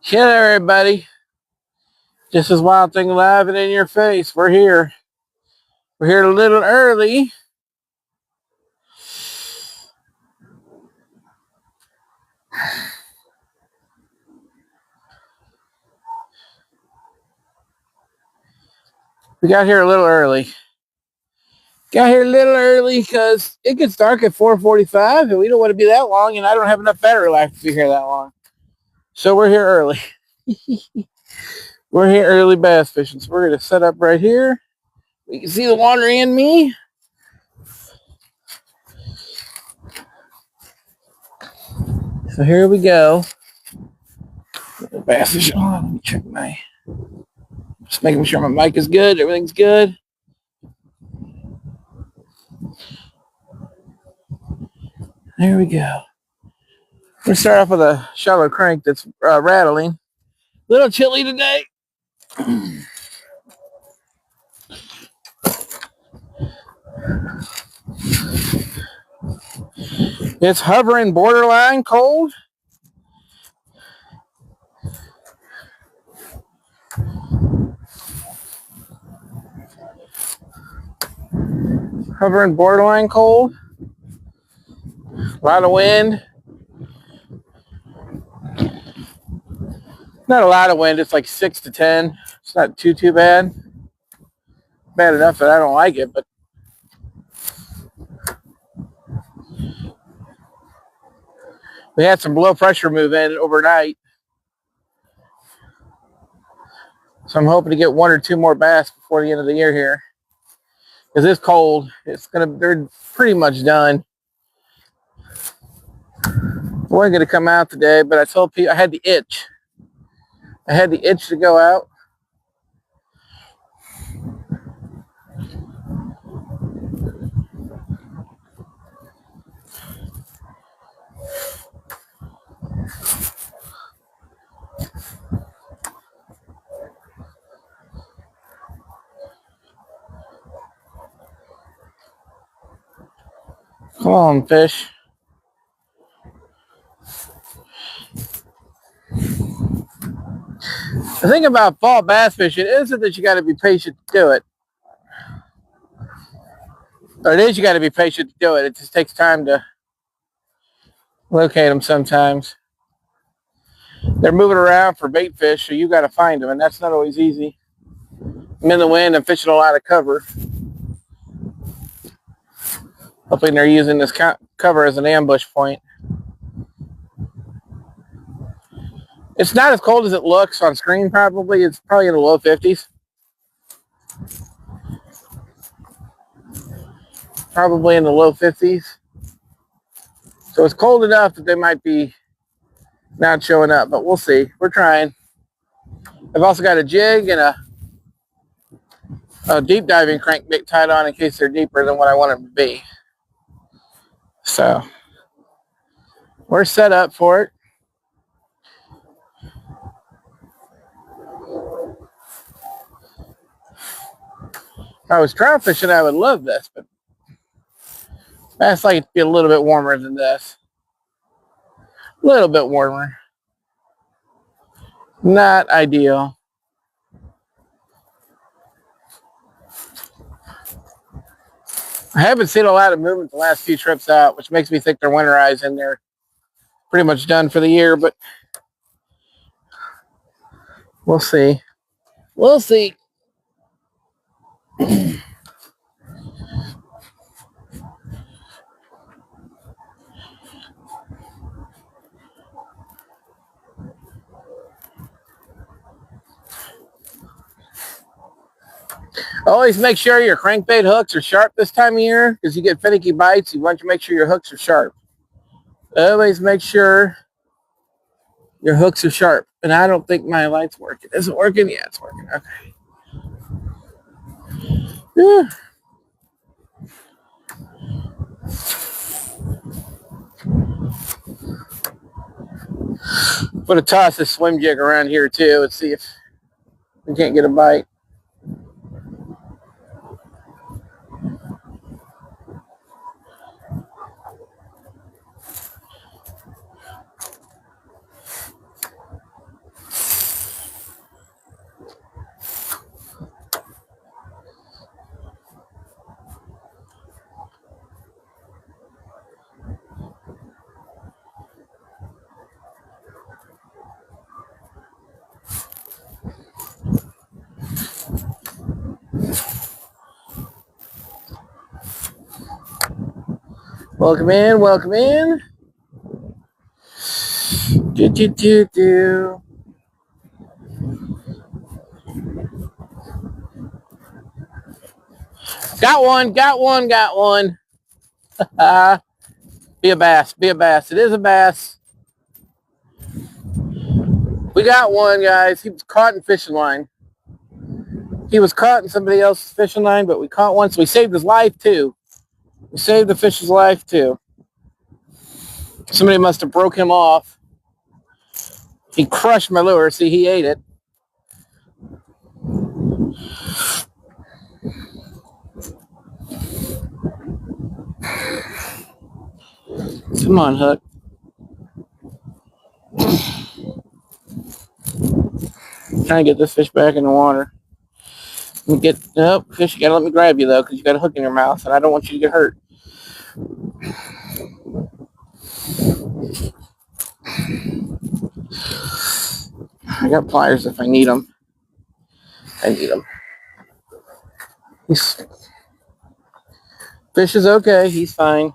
Hello, everybody. This is Wild Thing Live and in your face. We're here. We're here a little early. We got here a little early. Got here a little early because it gets dark at 4:45, and we don't want to be that long, and I don't have enough battery life to be here that long. So we're here early. We're here early bass fishing. So we're going to set up right here. You can see the water in me. So here we go. Bass fishing on. Let me check just making sure my mic is good. Everything's good. There we go. We're going to start off with a shallow crank that's rattling. A little chilly today. It's hovering borderline cold. Hovering borderline cold. A lot of wind. Not a lot of wind. It's like 6 to 10. It's not too bad. Bad enough that I don't like it, but we had some low pressure move in overnight. So I'm hoping to get 1 or 2 more bass before the end of the year here. Because it's cold. They're pretty much done. I wasn't going to come out today, but I told people I had the itch. I had the itch to go out. Come on, fish. The thing about fall bass fishing isn't that you got to be patient to do it. Or it is you got to be patient to do it. It just takes time to locate them sometimes. They're moving around for bait fish, so you got to find them, and that's not always easy. I'm in the wind. I'm fishing a lot of cover. Hoping they're using this cover as an ambush point. It's not as cold as it looks on screen, probably. It's probably in the low 50s. Probably in the low 50s. So it's cold enough that they might be not showing up, but we'll see. We're trying. I've also got a jig and a deep diving crankbait tied on in case they're deeper than what I want them to be. So we're set up for it. If I was trout fishing, I would love this, but bass like it to be a little bit warmer than this. A little bit warmer. Not ideal. I haven't seen a lot of movement the last few trips out, which makes me think they're winterizing. They're pretty much done for the year, but we'll see. We'll see. Always make sure your crankbait hooks are sharp this time of year because you get finicky bites. You want to make sure your hooks are sharp. Always make sure your hooks are sharp. And I don't think my light's working. Is it working? Yeah, it's working. Okay. Yeah. I'm going to toss this swim jig around here too and see if we can't get a bite. Welcome in, welcome in. Do. Got one, got one, got one. Be a bass, be a bass. It is a bass. We got one, guys. He was caught in fishing line. He was caught in somebody else's fishing line, but we caught one, so we saved his life too. We saved the fish's life too. Somebody must have broke him off. He crushed my lure. See, he ate it. Come on, Hook. Trying to get this fish back in the water. Fish, you gotta let me grab you though, because you got a hook in your mouth, and I don't want you to get hurt. I got pliers if I need them. I need them. Fish is okay. He's fine.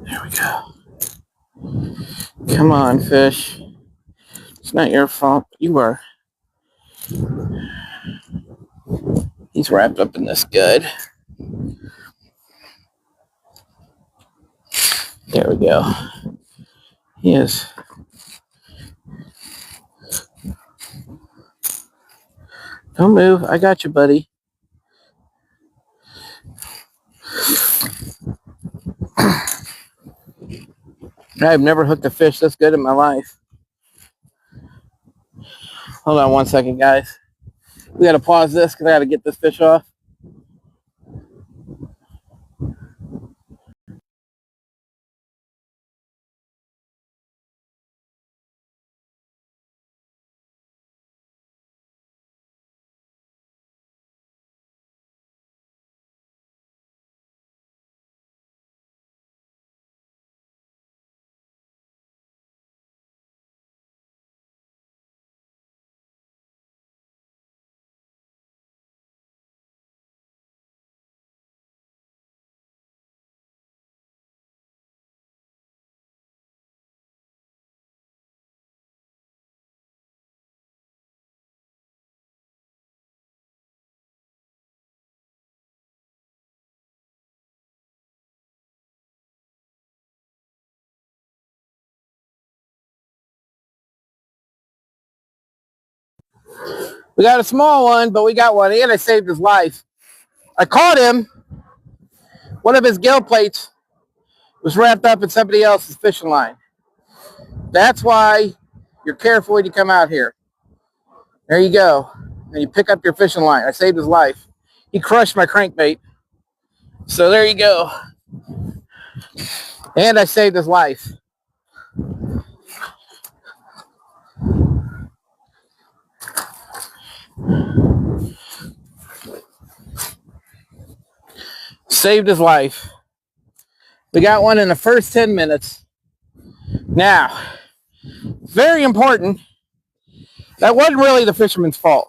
There we go. Come on, fish. It's not your fault. You are. He's wrapped up in this good. There we go. He is. Don't move. I got you, buddy. I've never hooked a fish this good in my life. Hold on one second, guys. We got to pause this because I got to get this fish off. We got a small one, but we got one, and I saved his life. I caught him. One of his gill plates was wrapped up in somebody else's fishing line. That's why you're careful when you come out here. There you go. And you pick up your fishing line. I saved his life. He crushed my crankbait. So there you go. And I saved his life. Saved his life. We got one in the first 10 minutes. Now, very important, that wasn't really the fisherman's fault.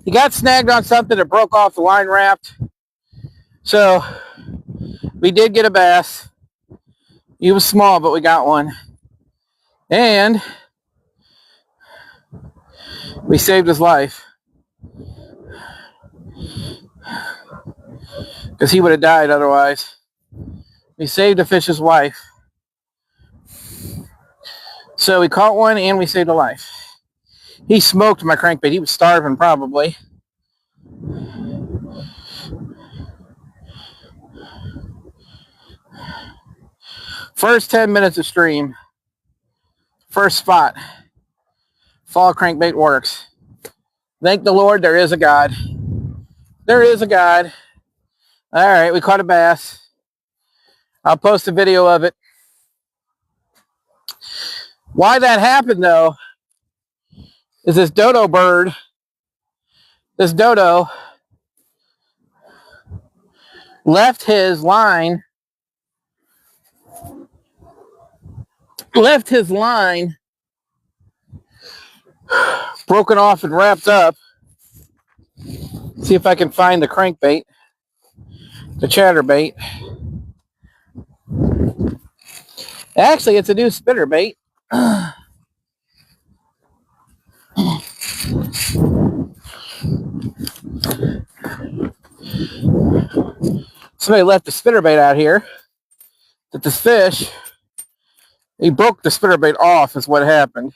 He got snagged on something that broke off the line raft. So we did get a bass. He was small, but we got one. And we saved his life. Because he would have died otherwise. We saved a fish's life. So we caught one and we saved a life. He smoked my crankbait. He was starving probably. First 10 minutes of stream. First spot. Fall crankbait works. Thank the Lord there is a God. There is a God. All right, we caught a bass. I'll post a video of it. Why that happened, though, is this dodo bird, this dodo, left his line broken off and wrapped up. See if I can find the crankbait, the chatterbait. Actually, it's a new spinnerbait. Somebody left the spinnerbait out here. That this fish, he broke the spinnerbait off is what happened.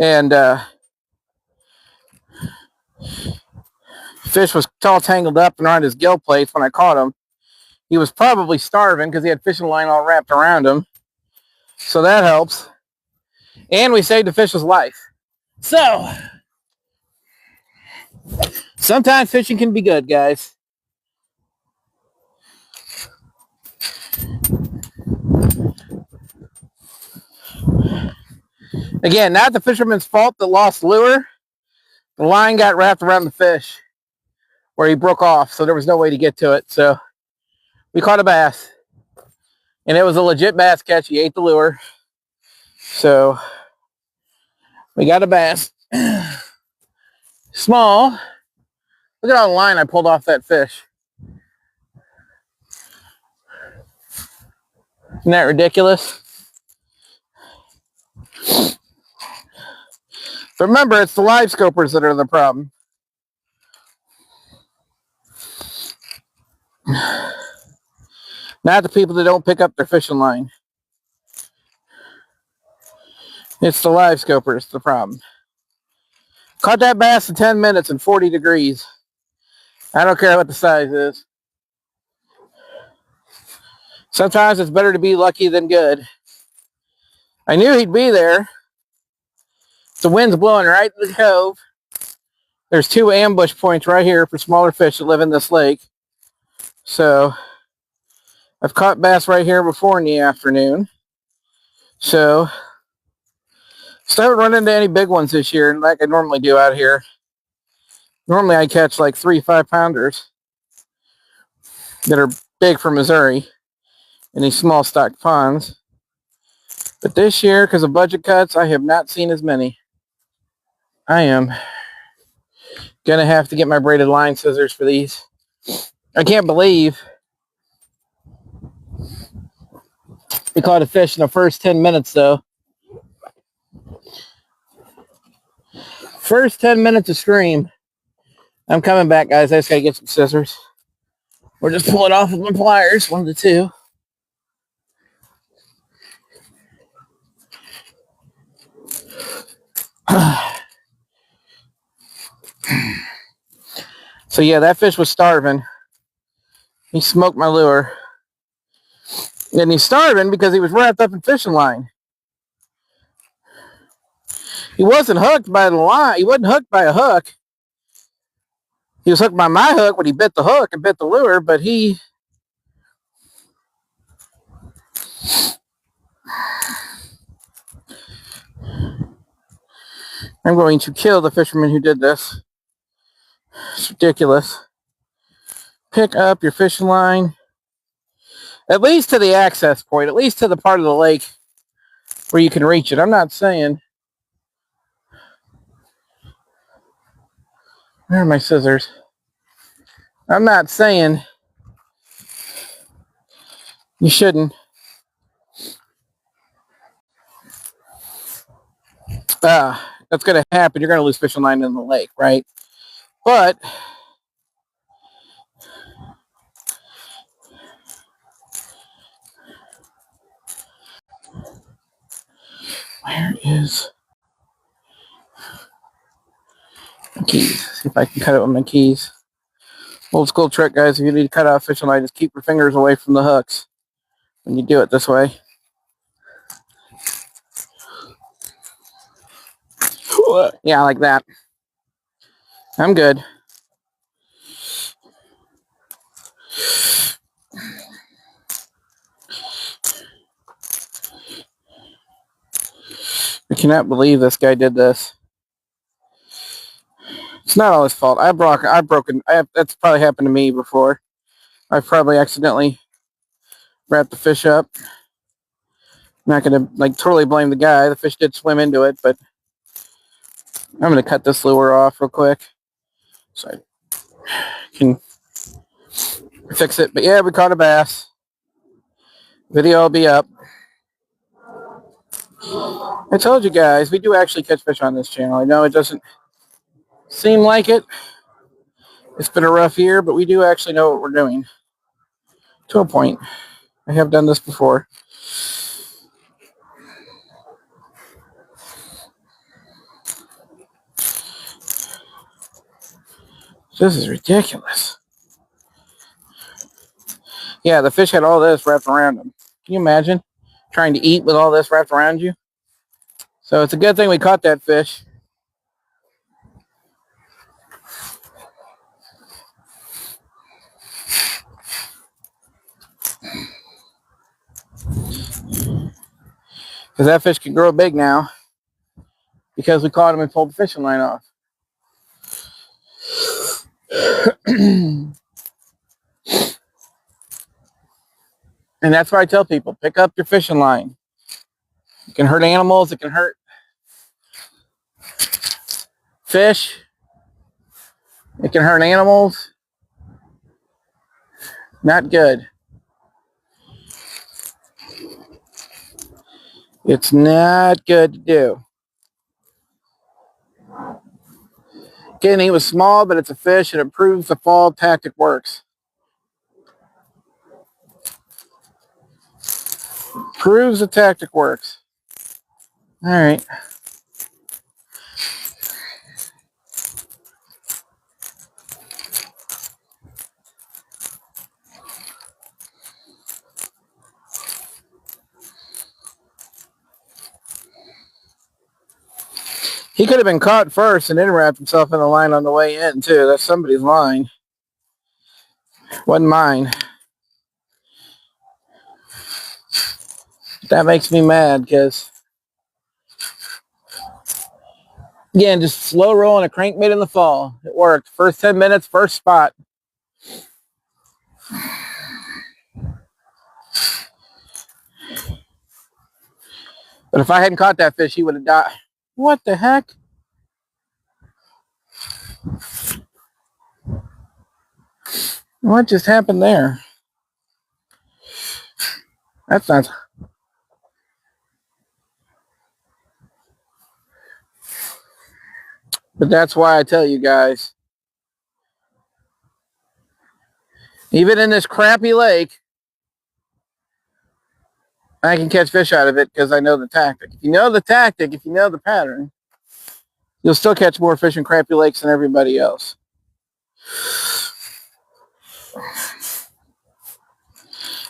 And fish was all tangled up and around his gill plates when I caught him. He was probably starving because he had fishing line all wrapped around him. So that helps. And we saved the fish's life. So, sometimes fishing can be good, guys. Again, not the fisherman's fault that lost lure. The line got wrapped around the fish where he broke off, so there was no way to get to it. So we caught a bass. And it was a legit bass catch. He ate the lure. So we got a bass. Small. Look at all the line I pulled off that fish. Isn't that ridiculous? But remember, it's the live scopers that are the problem. Not the people that don't pick up their fishing line. It's the live scopers, the problem. Caught that bass in 10 minutes and 40 degrees. I don't care what the size is. Sometimes it's better to be lucky than good. I knew he'd be there. The wind's blowing right in the cove. There's 2 ambush points right here for smaller fish that live in this lake. So I've caught bass right here before in the afternoon. So still haven't run into any big ones this year like I normally do out here. Normally I catch like 3 5-pounders that are big for Missouri in these small stock ponds. But this year, because of budget cuts, I have not seen as many. I am going to have to get my braided line scissors for these. I can't believe we caught a fish in the first 10 minutes, though. First 10 minutes of stream. I'm coming back, guys. I just got to get some scissors. Or just pull it off with my pliers, one of the two. So yeah, that fish was starving. He smoked my lure. And he's starving because he was wrapped up in fishing line. He wasn't hooked by the line. He wasn't hooked by a hook. He was hooked by my hook when he bit the hook and bit the lure, but I'm going to kill the fisherman who did this. It's ridiculous. Pick up your fishing line. At least to the access point. At least to the part of the lake where you can reach it. I'm not saying... Where are my scissors? I'm not saying you shouldn't. That's going to happen. You're going to lose fishing line in the lake, right? But where is my keys? See if I can cut it with my keys. Old school trick, guys. If you need to cut out fishing line, just keep your fingers away from the hooks when you do it this way. Yeah, like that. I'm good. I cannot believe this guy did this. It's not all his fault. That's probably happened to me before. I probably accidentally wrapped the fish up. I'm not going to like totally blame the guy. The fish did swim into it, but I'm going to cut this lure off real quick so I can fix it. But yeah, we caught a bass. Video will be up. I told you guys, we do actually catch fish on this channel. I know it doesn't seem like it. It's been a rough year, but we do actually know what we're doing. To a point. I have done this before. This is ridiculous. Yeah, the fish had all this wrapped around them. Can you imagine trying to eat with all this wrapped around you? So it's a good thing we caught that fish. Because that fish can grow big now. Because we caught him and pulled the fishing line off. And that's why I tell people, pick up your fishing line. It can hurt animals. It can hurt fish. It can hurt animals. Not good. It's not good to do. Again, he was small, but it's a fish, and it proves the fall tactic works. Proves the tactic works. All right. He could have been caught first and then wrapped himself in the line on the way in, too. That's somebody's line. Wasn't mine. That makes me mad because, again, just slow rolling a crankbait in the fall. It worked. First 10 minutes, first spot. But if I hadn't caught that fish, he would have died. What the heck? What just happened there? That's not... But that's why I tell you guys, even in this crappy lake, I can catch fish out of it because I know the tactic. If you know the tactic, if you know the pattern, you'll still catch more fish in crappy lakes than everybody else.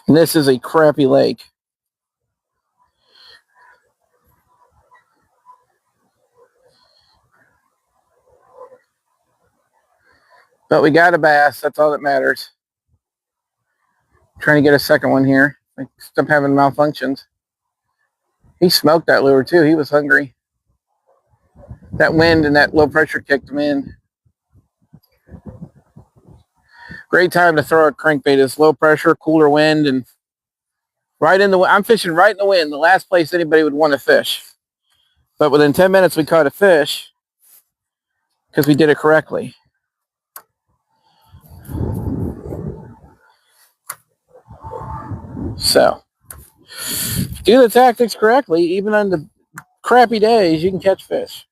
And this is a crappy lake. But we got a bass. That's all that matters. Trying to get a second one here. I stop having malfunctions. He smoked that lure too. He was hungry. That wind and that low pressure kicked him in. Great time to throw a crankbait is low pressure, cooler wind, and right in the... I'm fishing right in the wind, the last place anybody would want to fish. But within 10 minutes, we caught a fish because we did it correctly. So, do the tactics correctly, even on the crappy days, you can catch fish.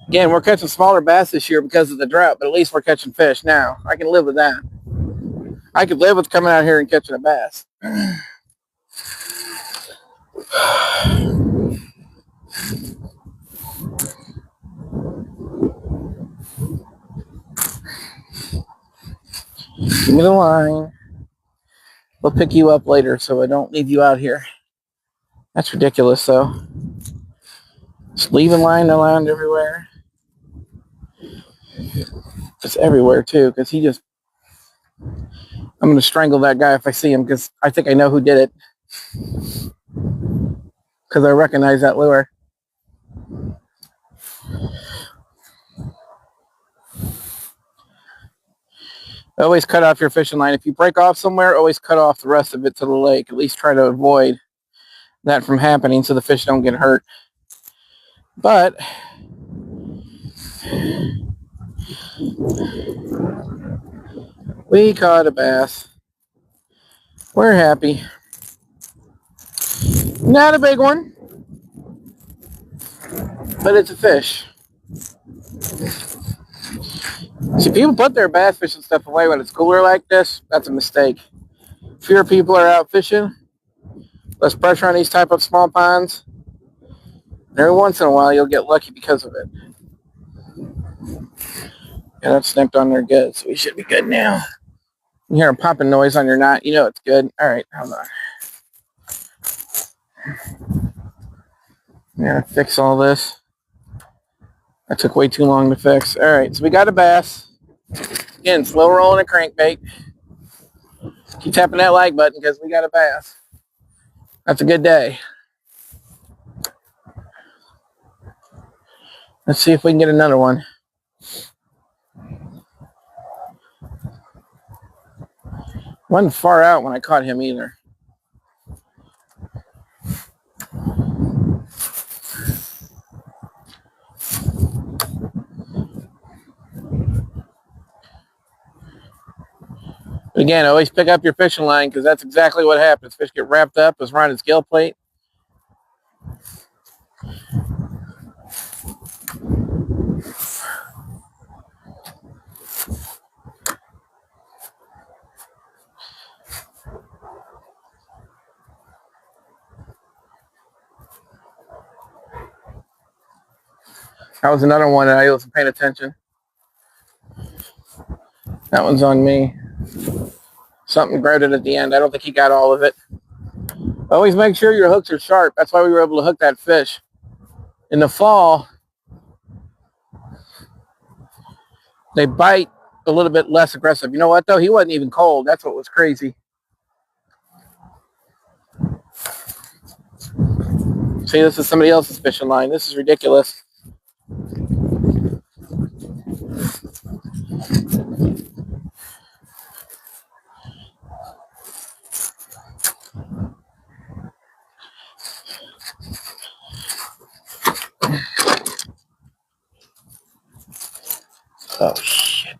Again, we're catching smaller bass this year because of the drought, but at least we're catching fish now. I can live with that. I could live with coming out here and catching a bass. Give me the line. We'll pick you up later so I don't leave you out here. That's ridiculous, though. Just leaving line around everywhere. It's everywhere, too, because he just... I'm going to strangle that guy if I see him because I think I know who did it. Because I recognize that lure. Always cut off your fishing line. If you break off somewhere, always cut off the rest of it to the lake. At least try to avoid that from happening so the fish don't get hurt. But we caught a bass. We're happy. Not a big one, but it's a fish. See, people put their bass fishing stuff away when it's cooler like this. That's a mistake. Fewer people are out fishing, less pressure on these type of small ponds. And every once in a while, you'll get lucky because of it. Yeah, that's snapped on there good, so we should be good now. You hear a popping noise on your knot, you know it's good. All right, hold on. I'm gonna fix all this. That took way too long to fix. All right, so we got a bass. Again, slow rolling a crankbait. Keep tapping that like button because we got a bass. That's a good day. Let's see if we can get another one. Wasn't far out when I caught him either. Again, always pick up your fishing line because that's exactly what happens. Fish get wrapped up as around his gill plate. That was another one that I wasn't paying attention. That one's on me. Something grabbed it at the end. I don't think he got all of it. Always make sure your hooks are sharp. That's why we were able to hook that fish. In the fall, they bite a little bit less aggressive. You know what, though? He wasn't even cold. That's what was crazy. See, this is somebody else's fishing line. This is ridiculous. Oh, shit.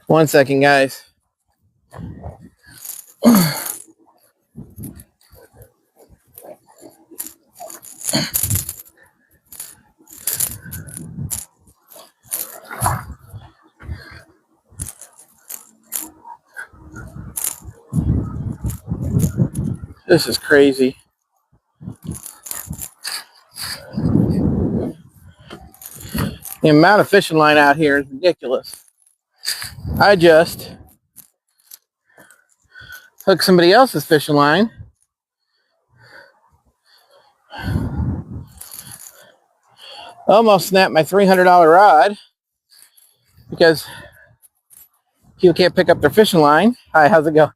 One second, guys. This is crazy. The amount of fishing line out here is ridiculous. I just hooked somebody else's fishing line. Almost snapped my $300 rod because people can't pick up their fishing line. Hi, how's it going?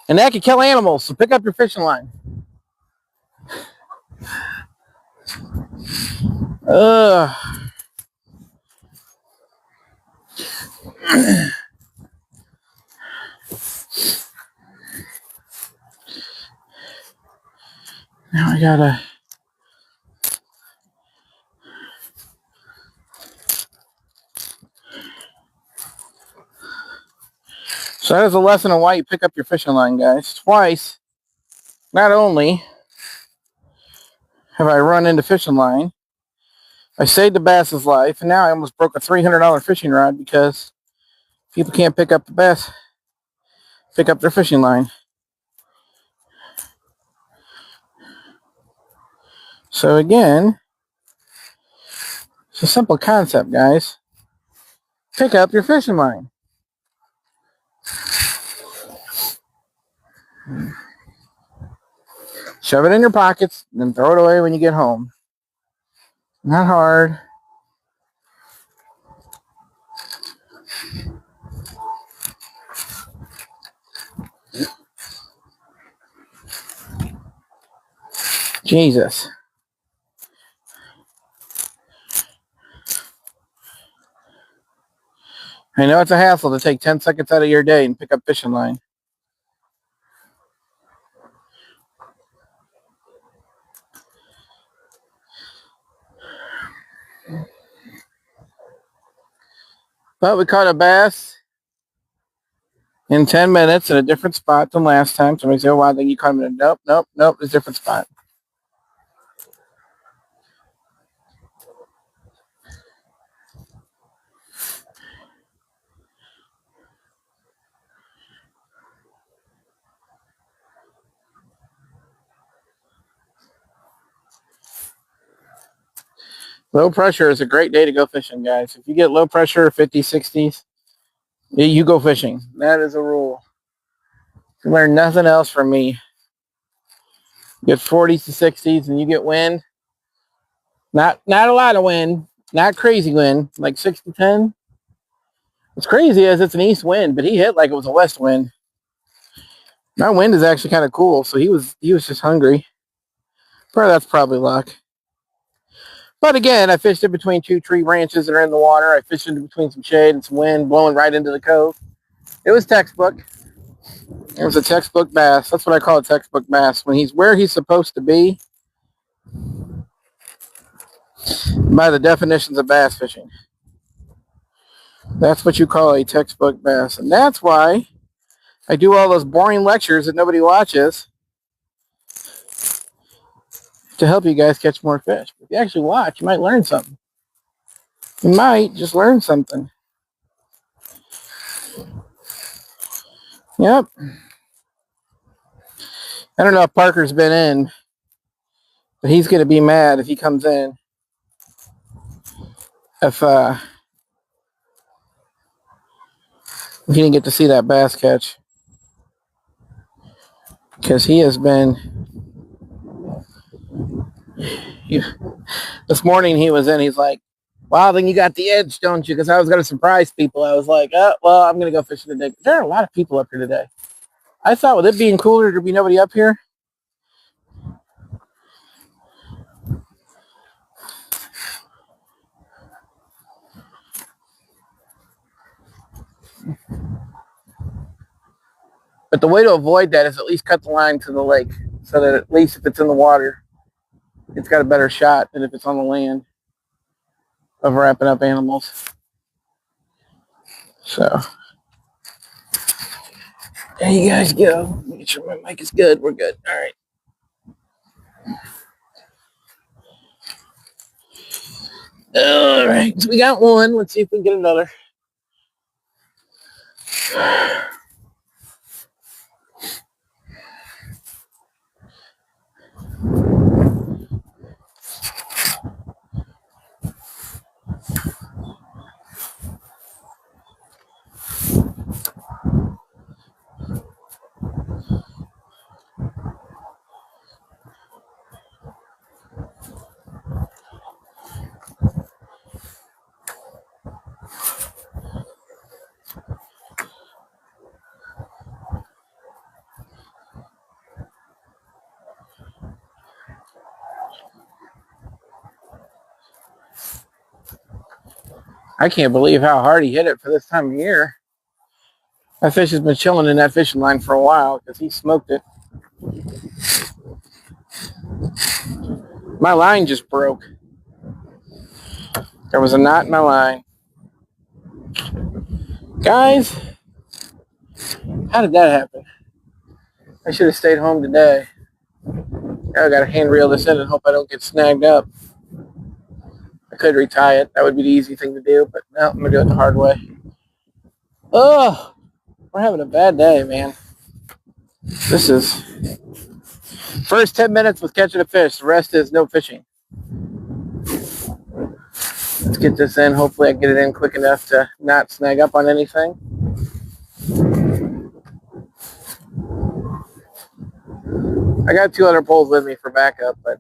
And that can kill animals, so pick up your fishing line. Ugh. Now I gotta... So that is a lesson on why you pick up your fishing line, guys. Twice, not only have I run into fishing line, I saved the bass's life, and now I almost broke a $300 fishing rod because people can't pick up the bass, pick up their fishing line. So again, it's a simple concept, guys. Pick up your fishing line. Shove it in your pockets, then throw it away when you get home. Not hard. Jesus. I know it's a hassle to take 10 seconds out of your day and pick up fishing line. But we caught a bass in 10 minutes in a different spot than last time. Somebody said, oh, wow, then you caught him in a nope, it's a different spot. Low pressure is a great day to go fishing, guys. If you get low pressure, 50s, 60s, you go fishing. That is a rule. You learn nothing else from me. You get 40s to 60s and you get wind. Not a lot of wind, not crazy wind, like 6 to 10. What's crazy is it's an east wind, but he hit like it was a west wind. My wind is actually kind of cool, so he was just hungry. That's probably luck. But again, I fished in between 2 tree branches that are in the water. I fished in between some shade and some wind blowing right into the cove. It was textbook. It was a textbook bass. That's what I call a textbook bass. When he's where he's supposed to be, by the definitions of bass fishing. That's what you call a textbook bass. And that's why I do all those boring lectures that nobody watches to help you guys catch more fish. If you actually watch, you might learn something. You might just learn something. Yep. I don't know if Parker's been in, but he's going to be mad if he comes in. If he didn't get to see that bass catch. Because he has been... This morning he was in, he's like, wow, then you got the edge, don't you? Because I was going to surprise people. I was like, oh, well, I'm going to go fishing today. There are a lot of people up here today. I thought with it being cooler, there'd be nobody up here. But the way to avoid that is at least cut the line to the lake so that at least if it's in the water, it's got a better shot than if it's on the land of wrapping up animals. So there you guys go. Make sure my mic is good. We're good. All right. All right. So we got one. Let's see if we can get another. I can't believe how hard he hit it for this time of year. That fish has been chilling in that fishing line for a while because he smoked it. My line just broke. There was a knot in my line. Guys, how did that happen? I should have stayed home today. Now I got to hand reel this in and hope I don't get snagged up. I could retie it. That would be the easy thing to do, but no, I'm going to do it the hard way. Oh, we're having a bad day, man. This is... First 10 minutes was catching a fish. The rest is no fishing. Let's get this in. Hopefully I can get it in quick enough to not snag up on anything. I got 2 other poles with me for backup, but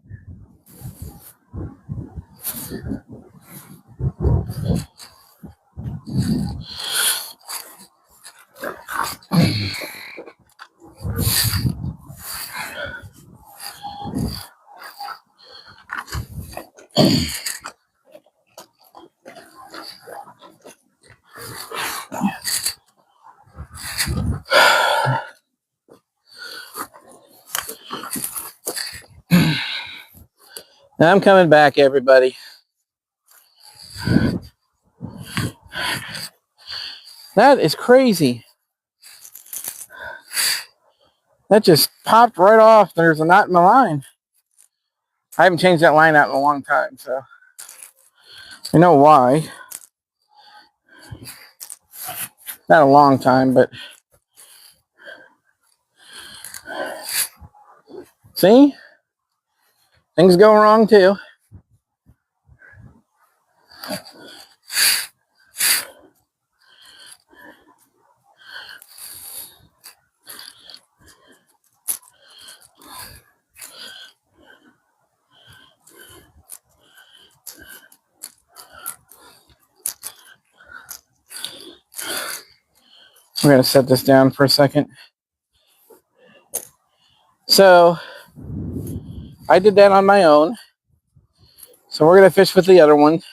Now I'm coming back, everybody. That is crazy. That just popped right off. There's a knot in my line. I haven't changed that line out in a long time, so I know why. Not a long time, but see? Things go wrong too. We're going to set this down for a second. So, I did that on my own. So we're going to fish with the other one.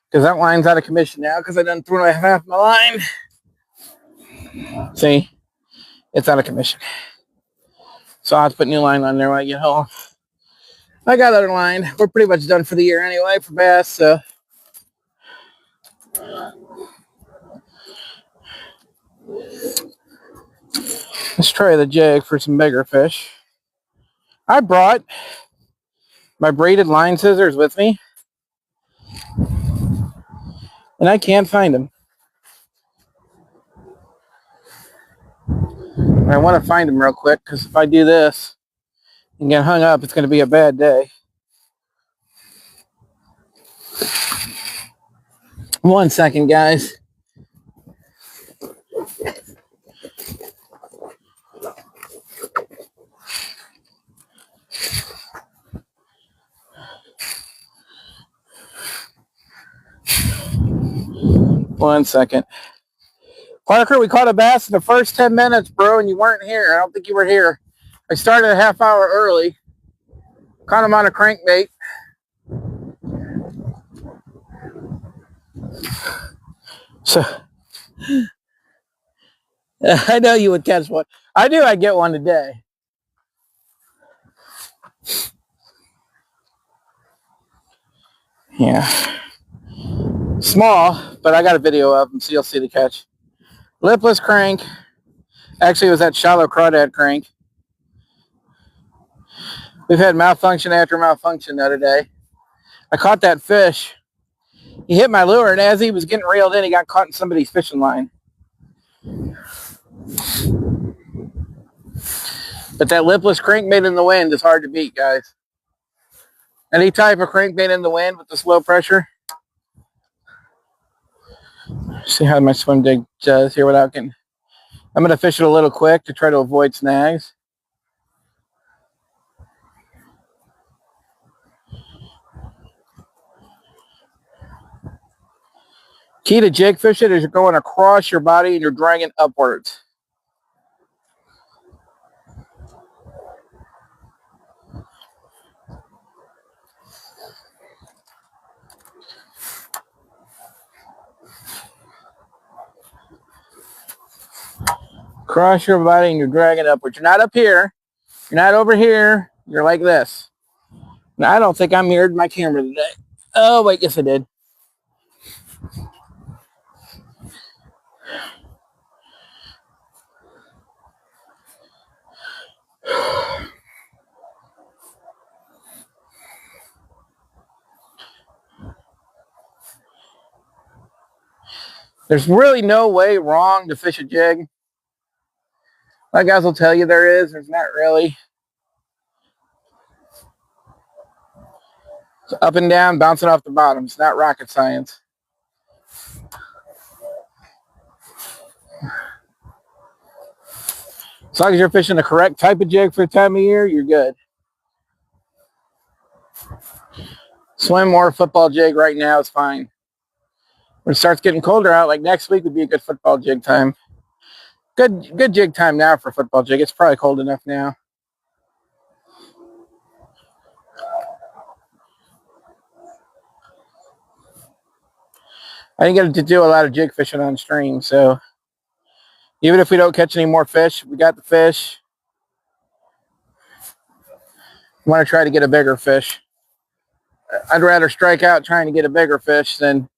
Because that line's out of commission now because I done threw away half my line. See? It's out of commission. So I'll have to put new line on there when I get home. I got other line. We're pretty much done for the year anyway for bass, so. Let's try the jig for some bigger fish. I brought my braided line scissors with me. And I can't find them. I want to find them real quick because if I do this and get hung up, it's going to be a bad day. One second, guys. One second. Parker, we caught a bass in the first 10 minutes, bro, and you weren't here. I don't think you were here. I started a half hour early. Caught him on a crankbait. So, I know you would catch one. I knew I'd get one today. Yeah. Small, but I got a video of them, so you'll see the catch. Lipless crank. Actually, it was that shallow crawdad crank. We've had malfunction after malfunction the other day. I caught that fish. He hit my lure, and as he was getting reeled in, he got caught in somebody's fishing line. But that lipless crankbait in the wind is hard to beat, guys. Any type of crankbait in the wind with the slow pressure. See how my swim jig does here without getting... I'm going to fish it a little quick to try to avoid snags. Key to jig fishing is you're going across your body and you're dragging upwards. Cross your body and you're dragging upwards. You're not up here. You're not over here. You're like this. Now, I don't think I mirrored my camera today. Oh, wait, yes I did. There's really no way wrong to fish a jig. A lot of guys will tell you there is. There's not really. It's up and down, bouncing off the bottom. It's not rocket science. As long as you're fishing the correct type of jig for the time of year, you're good. Swim or football jig right now is fine. When it starts getting colder out, like next week would be a good football jig time. Good jig time now for football jig. It's probably cold enough now. I didn't get to do a lot of jig fishing on stream, so even if we don't catch any more fish, we got the fish. I want to try to get a bigger fish. I'd rather strike out trying to get a bigger fish than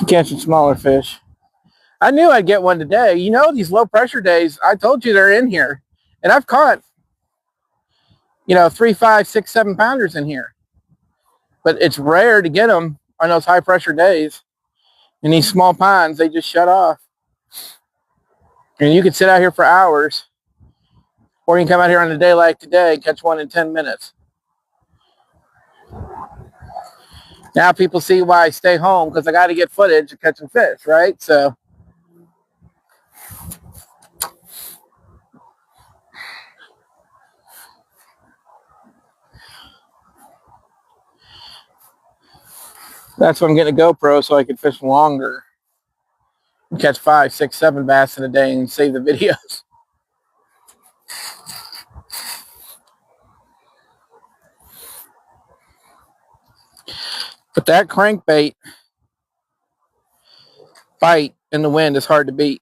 catching smaller fish. I knew I'd get one today. You know, these low pressure days, I told you they're in here. And I've caught, 3, 5, 6, 7 pounders in here. But it's rare to get them on those high pressure days. In these small ponds, they just shut off. And you can sit out here for hours. Or you can come out here on a day like today and catch one in 10 minutes. Now people see why I stay home, because I got to get footage of catching fish, right? So that's why I'm getting a GoPro, so I can fish longer. And catch 5, 6, 7 bass in a day and save the videos. But that crankbait bite in the wind is hard to beat.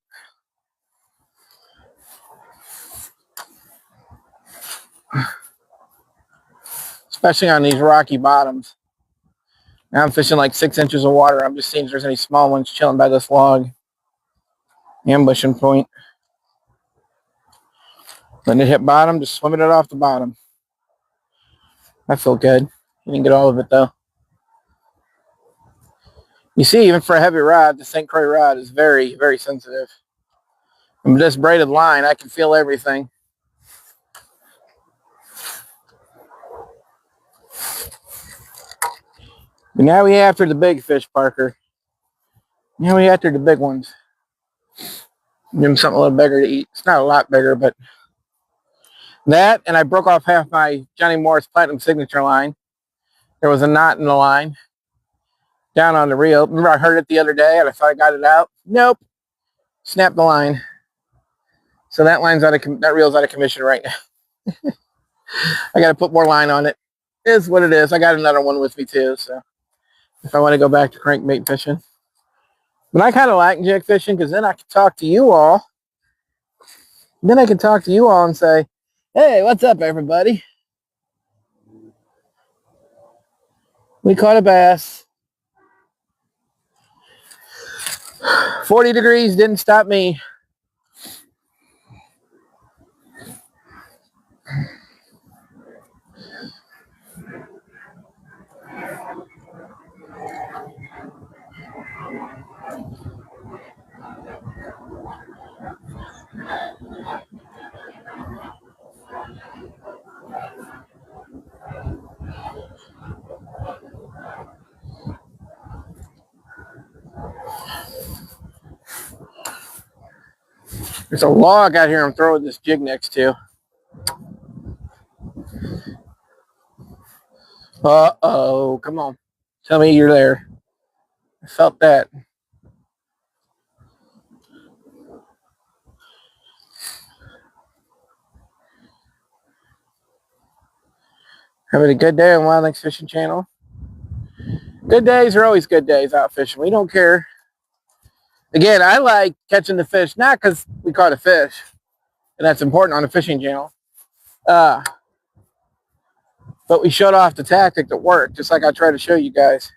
Especially on these rocky bottoms. Now I'm fishing like 6 inches of water. I'm just seeing if there's any small ones chilling by this log. Ambushing point. When it hit bottom, just swimming it off the bottom. I feel good. You didn't get all of it though. You see, even for a heavy rod, the St. Croix rod is very, very sensitive. And with this braided line, I can feel everything. But now we after the big fish, Parker. Now we after the big ones. Give them something a little bigger to eat. It's not a lot bigger, but that, and I broke off half my Johnny Morris Platinum Signature line. There was a knot in the line down on the reel. Remember I heard it the other day and I thought I got it out? Nope. Snapped the line. So that reel's out of commission right now. I got to put more line on it. It is what it is. I got another one with me too, so if I want to go back to crankbait fishing. But I kind of like jig fishing because then I can talk to you all. Then I can talk to you all and say, hey, what's up, everybody? We caught a bass. 40 degrees didn't stop me. There's a log out here I'm throwing this jig next to. Uh-oh, come on. Tell me you're there. I felt that. Having a good day on Wild Links Fishing Channel. Good days are always good days out fishing. We don't care. Again, I like catching the fish, not because we caught a fish, and that's important on a fishing channel. But we showed off the tactic that worked, just like I try to show you guys.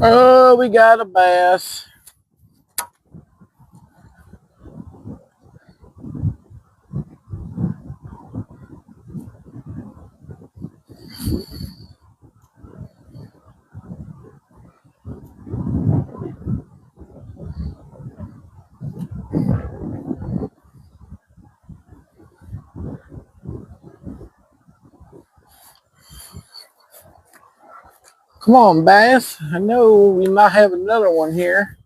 Oh, we got a bass. Come on, bass. I know we might have another one here.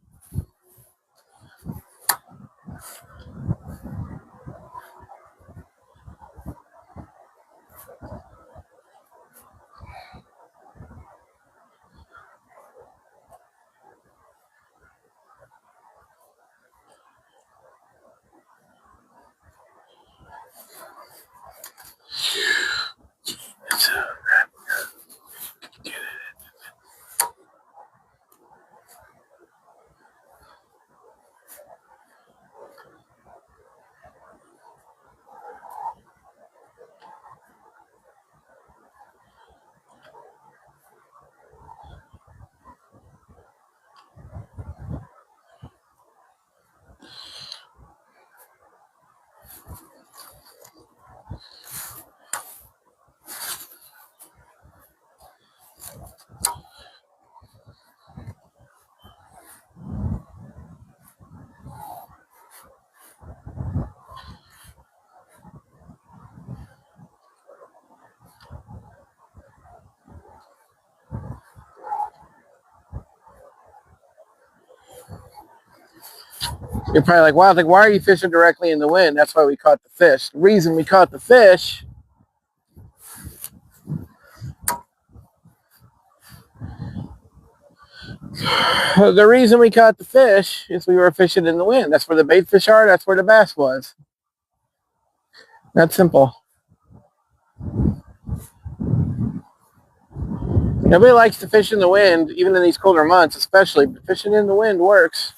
You're probably like, wow, why are you fishing directly in the wind? That's why we caught the fish. The reason we caught the fish is we were fishing in the wind. That's where the bait fish are. That's where the bass was. That's simple. Nobody likes to fish in the wind, even in these colder months, especially. But fishing in the wind works.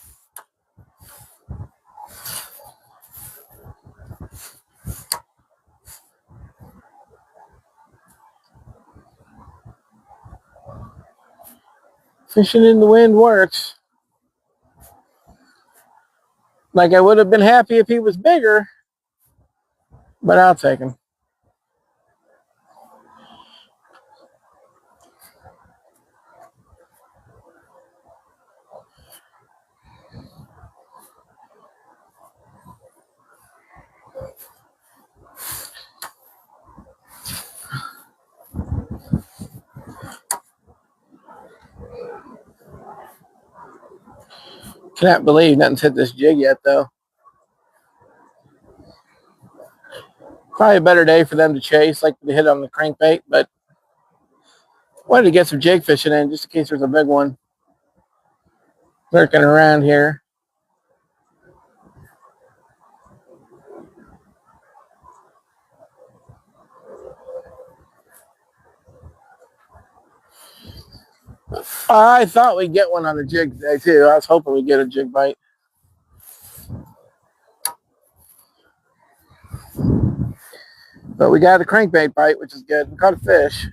Fishing in the wind works. Like, I would have been happy if he was bigger, but I'll take him. Cannot believe nothing's hit this jig yet, though. Probably a better day for them to chase, like they hit on the crankbait, but wanted to get some jig fishing in just in case there's a big one lurking around here. I thought we'd get one on the jig today, too. I was hoping we'd get a jig bite. But we got a crankbait bite, which is good. We caught a fish.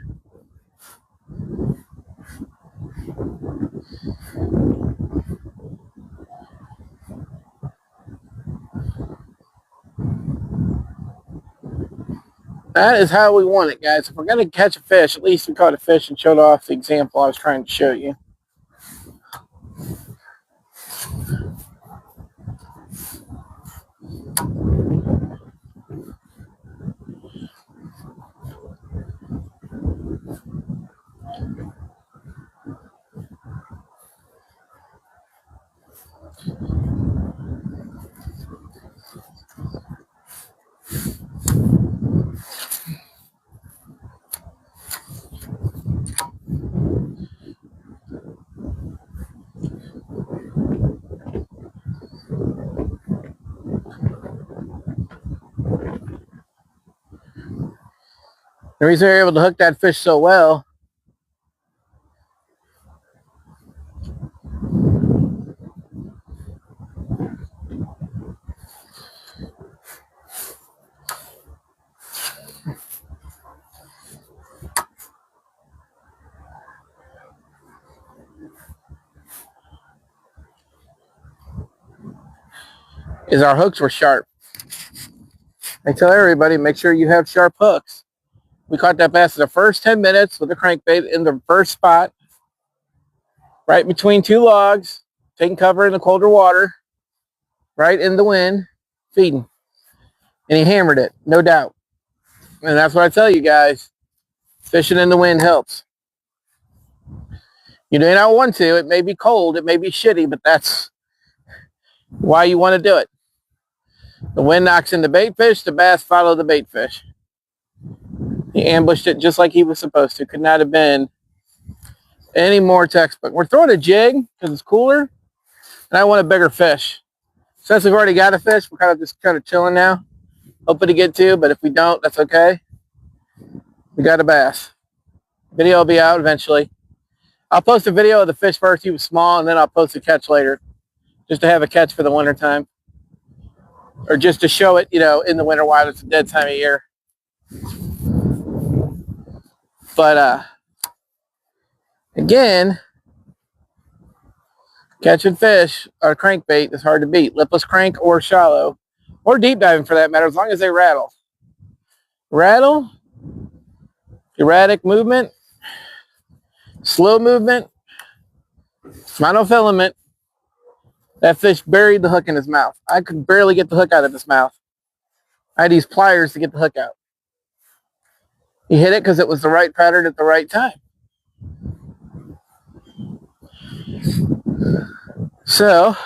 That is how we want it, guys. If we're going to catch a fish, at least we caught a fish and showed off the example I was trying to show you. The reason we were able to hook that fish so well is our hooks were sharp. I tell everybody, make sure you have sharp hooks. We caught that bass in the first 10 minutes with a crankbait in the first spot, right between two logs, taking cover in the colder water, right in the wind, feeding. And he hammered it, no doubt. And that's what I tell you guys. Fishing in the wind helps. You may not want to. It may be cold. It may be shitty, but that's why you want to do it. The wind knocks in the bait fish. The bass follow the bait fish. He ambushed it just like he was supposed to. Could not have been any more textbook. We're throwing a jig because it's cooler, and I want a bigger fish. Since we've already got a fish, we're just chilling now. Hoping to get two, but if we don't, that's okay. We got a bass. Video will be out eventually. I'll post a video of the fish first. He was small, and then I'll post a catch later, just to have a catch for the winter time, or just to show it, in the winter while it's a dead time of year. But again, catching fish or crankbait is hard to beat. Lipless crank or shallow, or deep diving for that matter, as long as they rattle. Rattle, erratic movement, slow movement, monofilament. That fish buried the hook in his mouth. I could barely get the hook out of his mouth. I had these pliers to get the hook out. He hit it because it was the right pattern at the right time. So,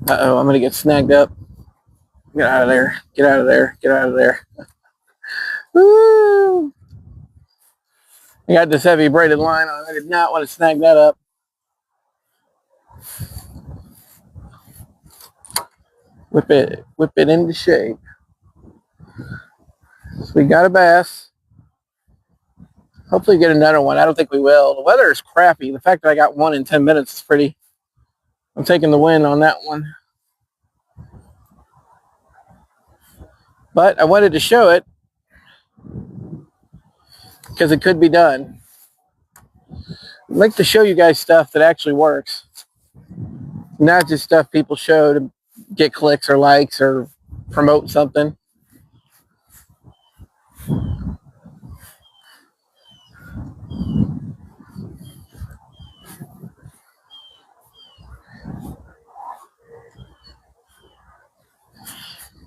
uh-oh, I'm going to get snagged up. Get out of there. Get out of there. Get out of there. Woo! I got this heavy braided line on. I did not want to snag that up. Whip it into shape. So we got a bass. Hopefully get another one. I don't think we will. The weather is crappy. The fact that I got one in 10 minutes is pretty. I'm taking the win on that one. But I wanted to show it because it could be done. I'd like to show you guys stuff that actually works. Not just stuff people show to get clicks or likes or promote something.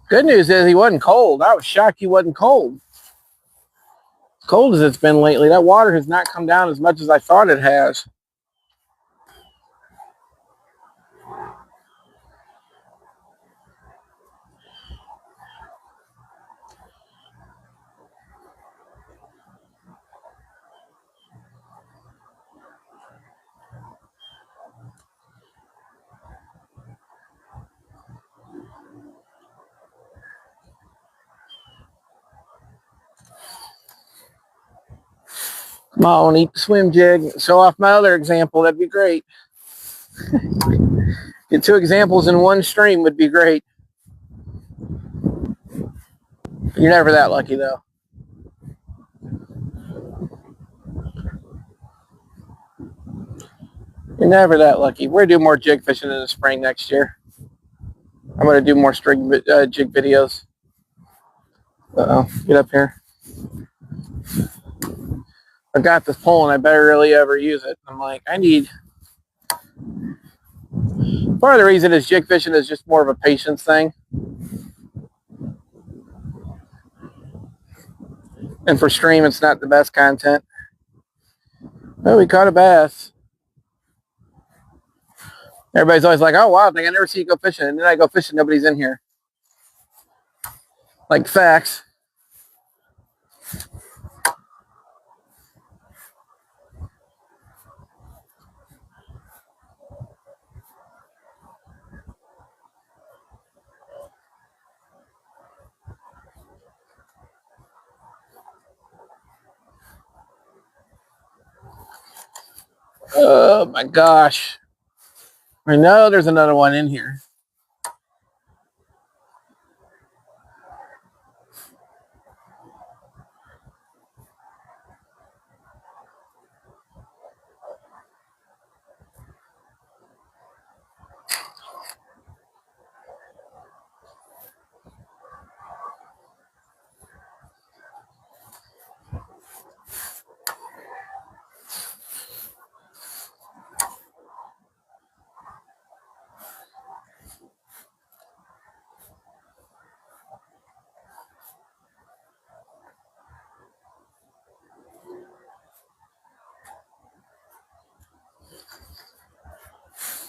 Good news is he wasn't cold. I was shocked he wasn't cold. As cold as it's been lately, that water has not come down as much as I thought it has. I want to eat the swim jig. Show off my other example. That'd be great. Get 2 examples in one stream would be great. You're never that lucky, though. You're never that lucky. We're going to do more jig fishing in the spring next year. I'm going to do more string jig videos. Uh-oh. Get up here. I got this pole, and I better really ever use it. I'm like, I need... Part of the reason is jig fishing is just more of a patience thing. And for stream, it's not the best content. Oh, we caught a bass. Everybody's always like, oh, wow, I never see you go fishing. And then I go fishing, nobody's in here. Like, facts. Oh, my gosh. I know there's another one in here.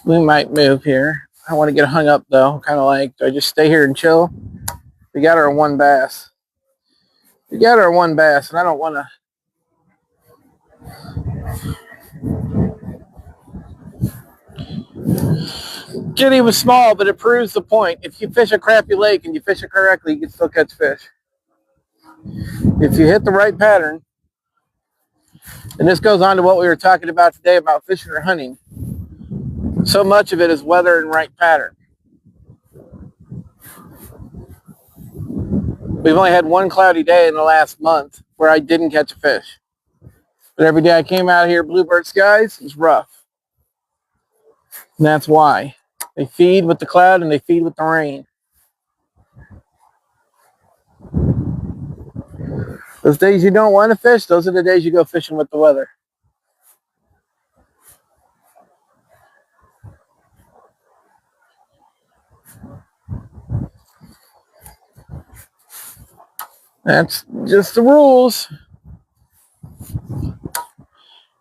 We might move here. I want to get hung up, though. Kind of like, do I just stay here and chill? We got our 1 bass. We got our 1 bass, and I don't want to... Kitty was small, but it proves the point. If you fish a crappy lake and you fish it correctly, you can still catch fish. If you hit the right pattern, and this goes on to what we were talking about today about fishing or hunting, so much of it is weather and right pattern. We've only had 1 cloudy day in the last month where I didn't catch a fish. But every day I came out here, bluebird skies, it was rough. And that's why. They feed with the cloud and they feed with the rain. Those days you don't want to fish, those are the days you go fishing with the weather. That's just the rules.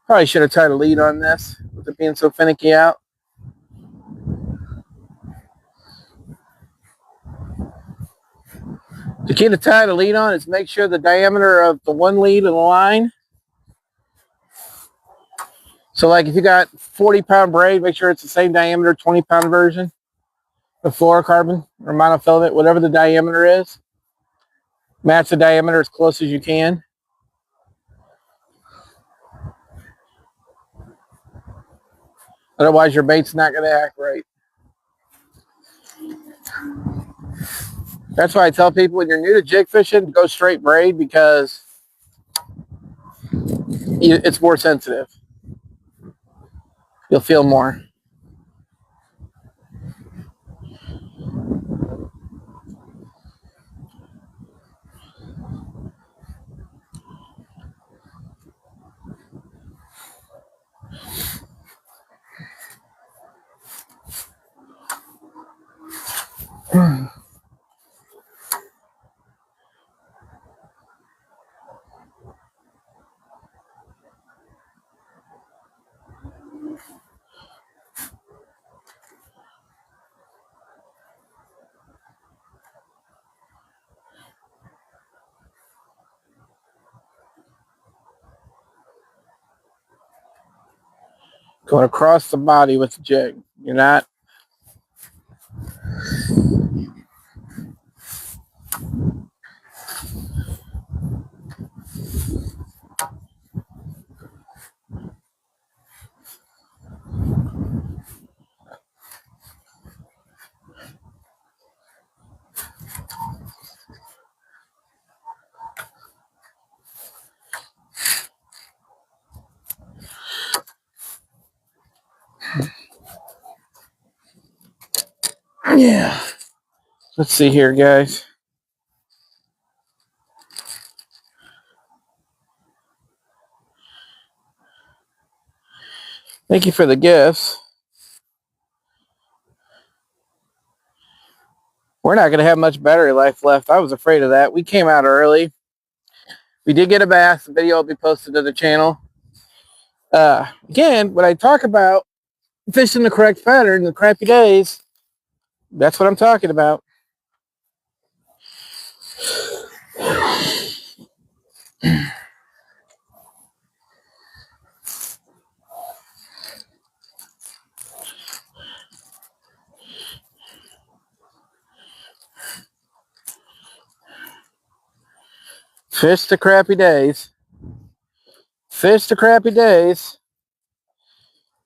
Probably should have tried a lead on this with it being so finicky out. The key to tie the lead on is make sure the diameter of the one lead in the line. So like if you got 40-pound braid, make sure it's the same diameter, 20-pound version of fluorocarbon or monofilament, whatever the diameter is. Match the diameter as close as you can. Otherwise, your bait's not going to act right. That's why I tell people when you're new to jig fishing, go straight braid because it's more sensitive. You'll feel more. Going across the body with the jig. You're not. Yeah. Let's see here, guys. Thank you for the gifts. We're not going to have much battery life left. I was afraid of that. We came out early. We did get a bass. The video will be posted to the channel. Again, when I talk about fishing the correct pattern, the crappy days, that's what I'm talking about. Fish the crappy days. Fish the crappy days.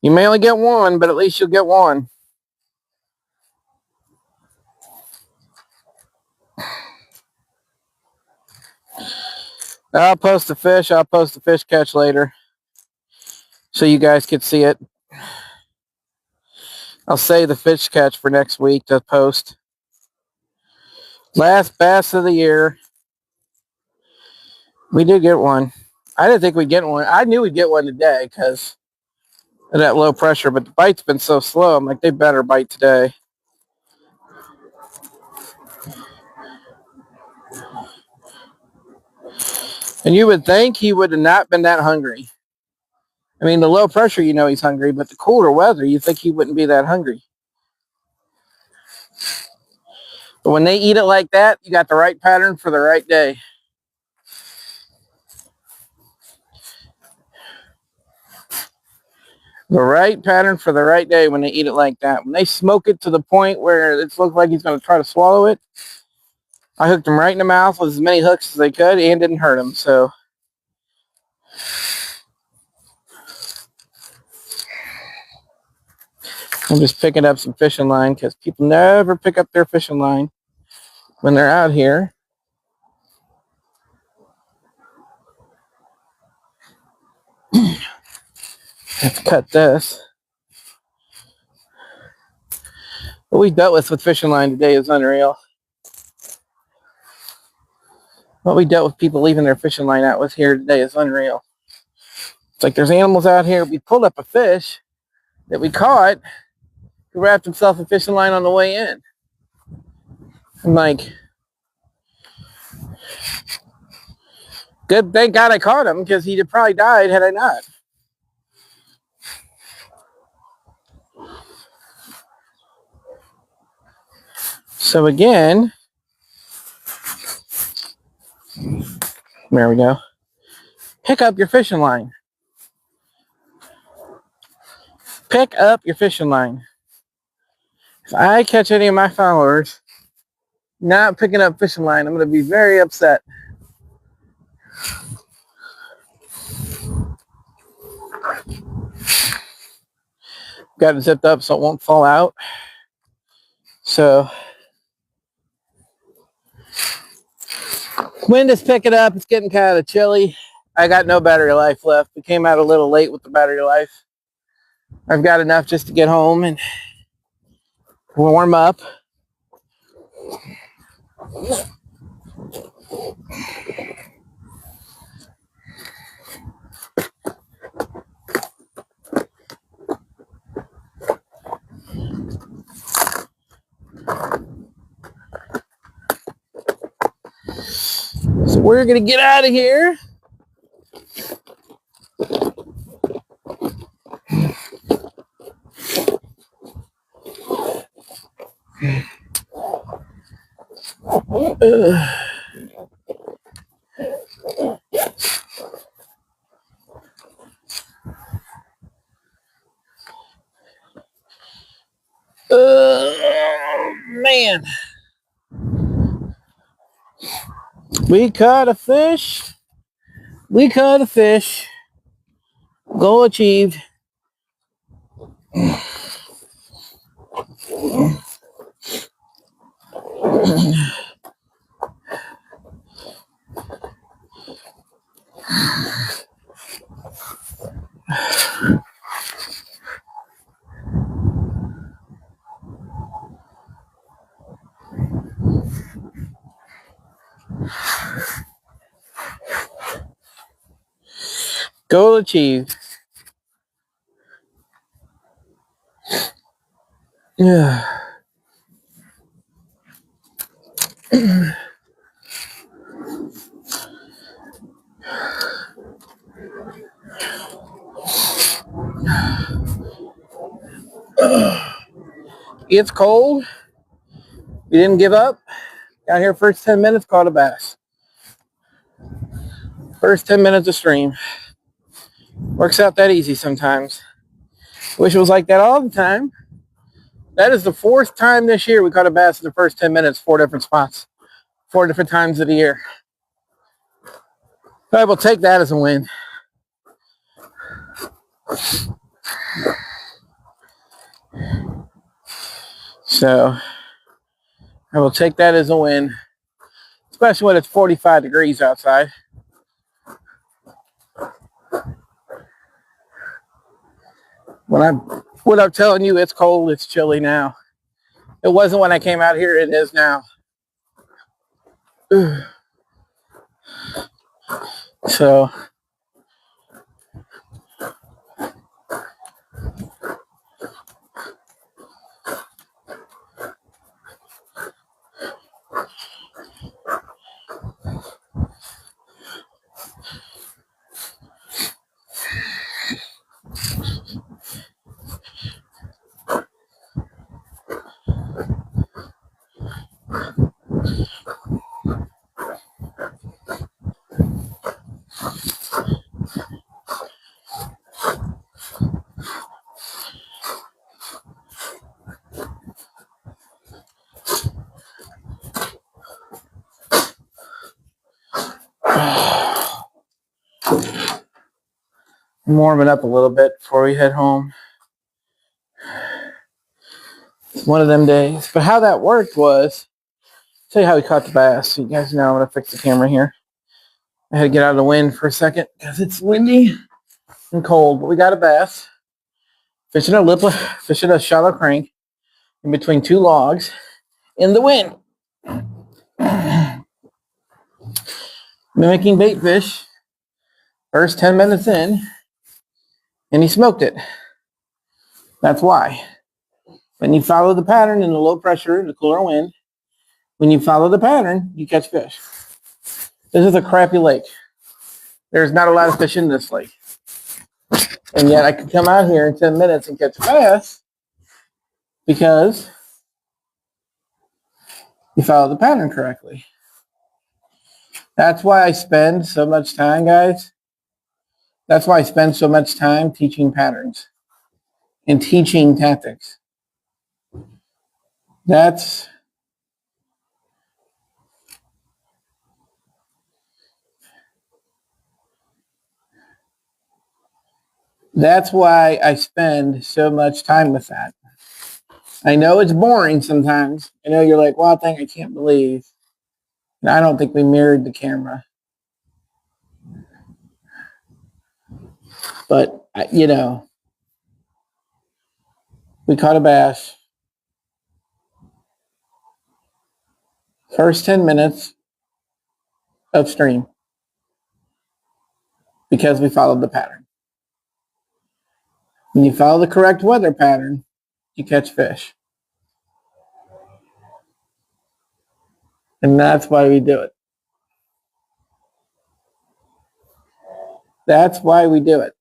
You may only get one, but at least you'll get one. I'll post the fish. I'll post the fish catch later so you guys can see it. I'll save the fish catch for next week to post. Last bass of the year. We did get one. I didn't think we'd get one. I knew we'd get one today because of that low pressure, but the bite's been so slow. I'm like, they better bite today. And you would think he would have not been that hungry. I mean, the low pressure, you know he's hungry, but the cooler weather, you think he wouldn't be that hungry. But when they eat it like that, you got the right pattern for the right day. The right pattern for the right day when they eat it like that. When they smoke it to the point where it looks like he's going to try to swallow it, I hooked him right in the mouth with as many hooks as I could and didn't hurt him. So I'm just picking up some fishing line because people never pick up their fishing line when they're out here. Have to cut this. What we dealt with fishing line today is unreal. What we dealt with people leaving their fishing line out with here today is unreal. It's like there's animals out here. We pulled up a fish that we caught who wrapped himself in fishing line on the way in. I'm like, good, thank God I caught him because he'd have probably died had I not. So again, there we go. Pick up your fishing line. Pick up your fishing line. If I catch any of my followers not picking up fishing line, I'm going to be very upset. Got it zipped up so it won't fall out. So wind is picking up. It's getting kind of chilly. I got no battery life left. We came out a little late with the battery life. I've got enough just to get home and warm up. So we're going to get out of here. Man. We caught a fish. We caught a fish. Goal achieved. Goal achieved. Yeah. It's cold. We didn't give up. Got here first 10 minutes, caught a bass. First 10 minutes of stream. Works out that easy sometimes. Wish it was like that all the time. That is the fourth time this year we caught a bass in the first 10 minutes, 4 different spots, 4 different times of the year. I will take that as a win. So I will take that as a win, especially when it's 45 degrees outside. When I'm telling you it's cold, it's chilly now. It wasn't when I came out here, it is now. So I'm warming up a little bit before we head home. It's one of them days. But how that worked was, I'll tell you how we caught the bass. So you guys know I'm going to fix the camera here. I had to get out of the wind for a second because it's windy and cold. But we got a bass. Fishing a shallow crank in between 2 logs in the wind. Mimicking bait fish. First 10 minutes in, and he smoked it. That's why. When you follow the pattern in the low pressure, the cooler wind, when you follow the pattern, you catch fish. This is a crappy lake. There's not a lot of fish in this lake. And yet I could come out here in 10 minutes and catch a bass because you follow the pattern correctly. That's why I spend so much time, guys. That's why I spend so much time teaching patterns and teaching tactics. That's why I spend so much time with that. I know it's boring sometimes. I know you're like, well, I can't believe. And I don't think we mirrored the camera. But, we caught a bass. First 10 minutes upstream because we followed the pattern. When you follow the correct weather pattern, you catch fish. And that's why we do it. That's why we do it.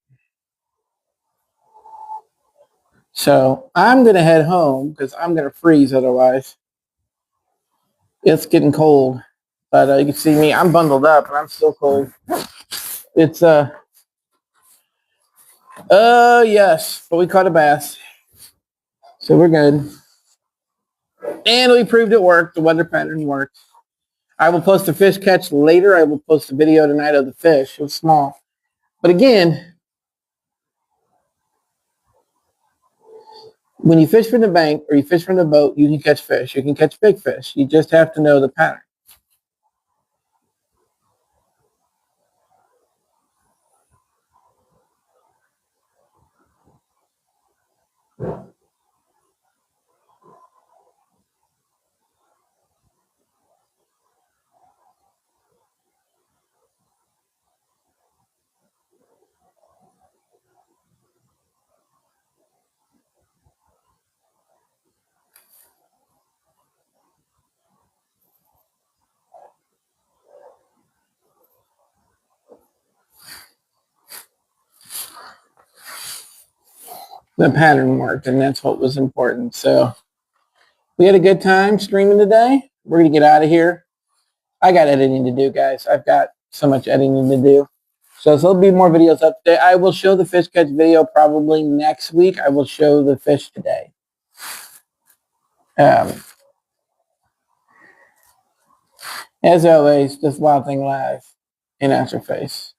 So I'm going to head home because I'm going to freeze otherwise. It's getting cold. But you can see me, I'm bundled up and I'm still cold. It's, yes, but we caught a bass. So we're good. And we proved it worked. The weather pattern worked. I will post a fish catch later. I will post a video tonight of the fish. It was small. But again, when you fish from the bank or you fish from the boat, you can catch fish. You can catch big fish. You just have to know the pattern. the pattern worked, and that's what was important. So we had a good time streaming today. We're going to get out of here. I got editing to do, guys. I've got so much editing to do. So there'll be more videos up today. I will show the fish catch video probably next week. I will show the fish today. As always, this Wild Thing Live in Answer Face.